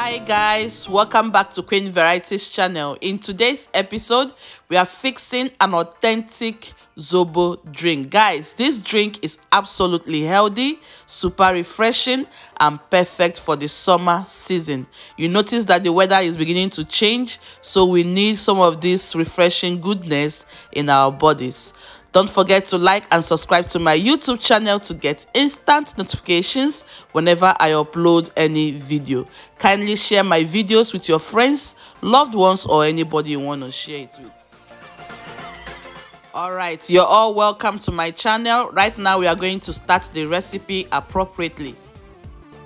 Hi guys, welcome back to Queen Varieties channel. In today's episode, we are fixing an authentic Zobo drink. Guys, this drink is absolutely healthy, super refreshing, and perfect for the summer season. You notice that the weather is beginning to change, so we need some of this refreshing goodness in our bodies. Don't forget to like and subscribe to my YouTube channel to get instant notifications whenever I upload any video. Kindly share my videos with your friends, loved ones, or anybody you want to share it with. Alright, you're all welcome to my channel. Right now we are going to start the recipe appropriately.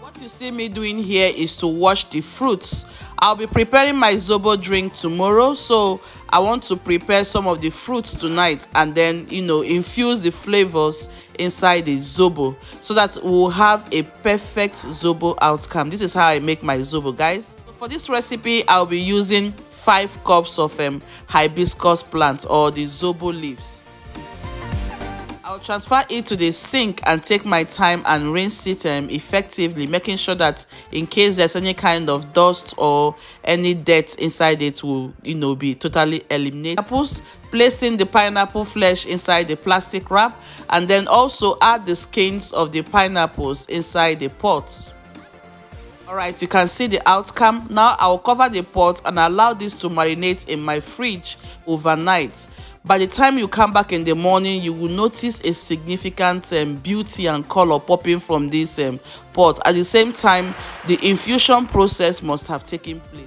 What you see me doing here is to wash the fruits. I'll be preparing my Zobo drink tomorrow, so I want to prepare some of the fruits tonight and then, infuse the flavors inside the Zobo so that we'll have a perfect Zobo outcome. This is how I make my Zobo, guys. So for this recipe, I'll be using 5 cups of hibiscus plant or the Zobo leaves. I'll transfer it to the sink and take my time and rinse it effectively, making sure that in case there's any kind of dust or any dirt inside it will be totally eliminated. Apples, placing the pineapple flesh inside the plastic wrap, and then also add the skins of the pineapples inside the pot. Alright, you can see the outcome. Now I'll cover the pot and allow this to marinate in my fridge overnight. By the time you come back in the morning, you will notice a significant beauty and color popping from this pot. At the same time, the infusion process must have taken place.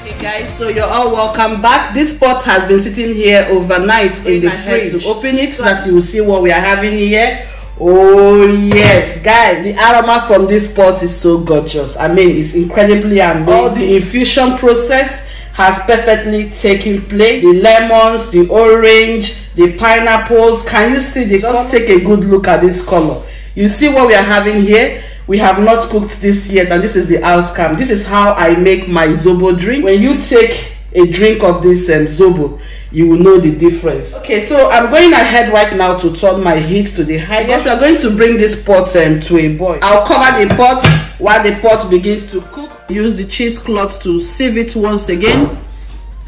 Hey guys, so you're all welcome back. This pot has been sitting here overnight in the fridge. To open it so that you will see what we are having here. Oh yes, guys, the aroma from this pot is so gorgeous. I mean, it's incredibly amazing. All the infusion process has perfectly taken place. The lemons, the orange, the pineapples. Can you see the color? Just take a good look at this color. You see what we are having here? We have not cooked this yet, and this is the outcome. This is how I make my Zobo drink. When you take a drink of this Zobo, you will know the difference. Okay, so I'm going ahead right now to turn my heat to the highest. We are going to bring this pot to a boil. I'll cover the pot while the pot begins to cook. Use the cheesecloth to sieve it once again.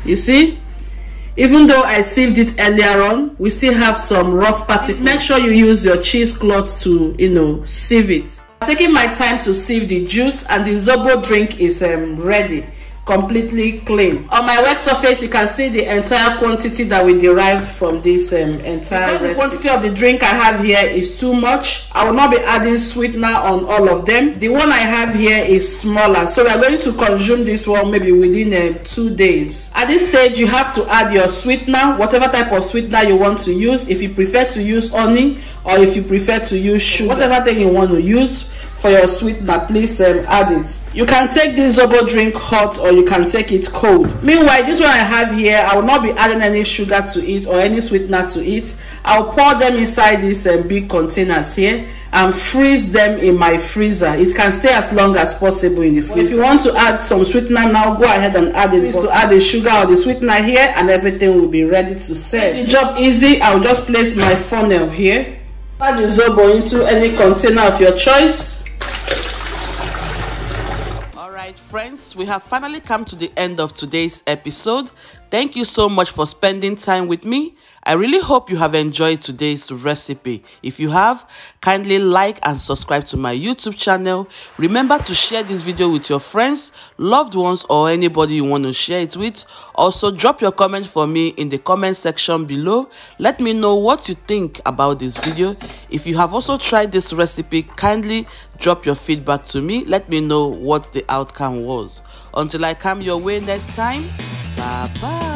You see, even though I sieved it earlier on, we still have some rough particles. Make sure you use your cheesecloth to sieve it. I'm taking my time to sieve the juice, and the Zobo drink is ready, completely clean. On my work surface, you can see the entire quantity that we derived from this entire recipe. The quantity of the drink I have here is too much. I will not be adding sweetener on all of them. The one I have here is smaller, so we are going to consume this one maybe within 2 days. At this stage, you have to add your sweetener, whatever type of sweetener you want to use. If you prefer to use honey, or if you prefer to use sugar, whatever thing you want to use for your sweetener, please add it. You can take this Zobo drink hot, or you can take it cold. Meanwhile, this one I have here, I will not be adding any sugar to it or any sweetener to it. I'll pour them inside these big containers here and freeze them in my freezer. It can stay as long as possible in the freezer. If you want to add some sweetener now, go ahead and add it. To add the sugar or the sweetener here, and everything will be ready to serve. Make the job easy, I'll just place my funnel here. Add the Zobo into any container of your choice. Friends, we have finally come to the end of today's episode. Thank you so much for spending time with me. I really hope you have enjoyed today's recipe. If you have, kindly like and subscribe to my YouTube channel. Remember to share this video with your friends, loved ones, or anybody you want to share it with. Also, drop your comment for me in the comment section below. Let me know what you think about this video. If you have also tried this recipe, kindly drop your feedback to me. Let me know what the outcome was. Until I come your way next time, bye bye.